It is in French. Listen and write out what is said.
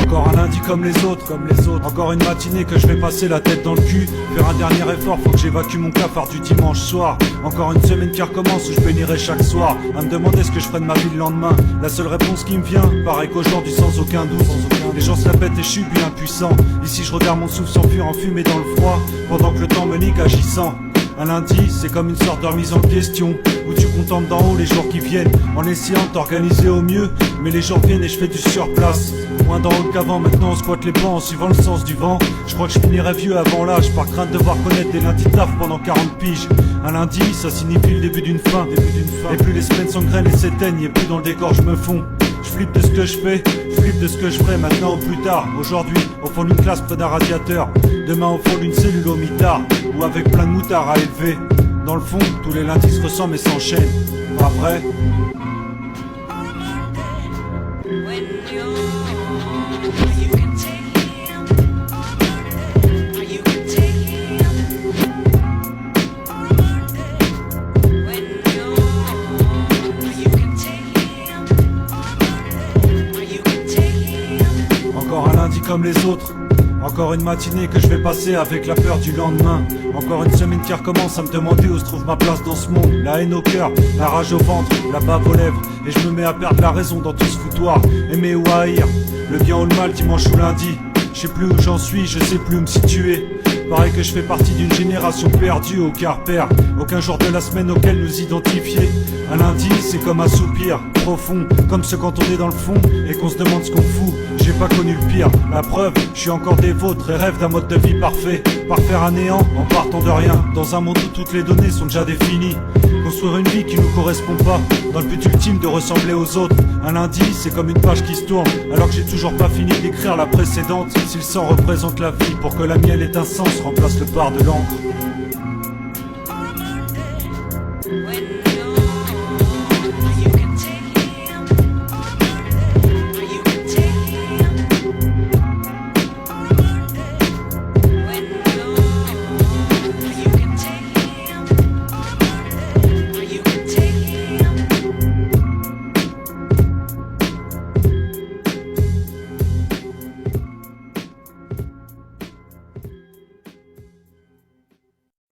Encore un lundi comme les autres, encore une matinée que je vais passer la tête dans le cul. Faire un dernier effort, faut que j'évacue mon cafard du dimanche soir. Encore une semaine qui recommence où je bénirai chaque soir. À me demander ce que je ferai de ma vie le lendemain. La seule réponse qui me vient, pareil qu'aujourd'hui sans aucun doute. Les gens se la pètent et je suis bien impuissant. Ici je regarde mon souffle s'enfuir en fumée dans le froid, pendant que le temps me nique agissant. Un lundi, c'est comme une sorte de remise en question, où tu contemples d'en haut les jours qui viennent, en essayant de t'organiser au mieux. Mais les jours viennent et je fais du surplace. Moins d'en haut qu'avant, maintenant on squatte les bancs en suivant le sens du vent. Je crois que je finirai vieux avant l'âge, par crainte de devoir connaître des lundis taf pendant 40 piges. Un lundi, ça signifie le début d'une fin. Et plus les semaines s'engrainent et s'éteignent, et plus dans le décor je me fonds. Je flippe de ce que je fais, je flippe de ce que je ferai maintenant ou plus tard. Aujourd'hui, au fond d'une classe près d'un radiateur. Demain au fond d'une cellule au mitard, ou avec plein de moutards à élever. Dans le fond, tous les lundis se ressemblent et s'enchaînent. Pas vrai? Encore un lundi comme les autres, encore une matinée que je vais passer avec la peur du lendemain. Encore une semaine qui recommence à me demander où se trouve ma place dans ce monde. La haine au cœur, la rage au ventre, la bave aux lèvres. Et je me mets à perdre la raison dans tout ce foutoir. Aimer ou haïr, le bien ou le mal, dimanche ou lundi. Je sais plus où j'en suis, je sais plus où me situer. Pareil que je fais partie d'une génération perdue au quart pair. Aucun jour de la semaine auquel nous identifier. Un lundi, c'est comme un soupir profond, comme ce quand on est dans le fond et qu'on se demande ce qu'on fout. J'ai pas connu le pire, la preuve, je suis encore des vôtres et rêve d'un mode de vie parfait. Parfaire un néant en partant de rien, dans un monde où toutes les données sont déjà définies. Construire une vie qui nous correspond pas, dans le but ultime de ressembler aux autres. Un lundi, c'est comme une page qui se tourne, alors que j'ai toujours pas fini d'écrire la précédente. Si le sang représente la vie, pour que la mienne ait un sens, remplace le part de l'encre.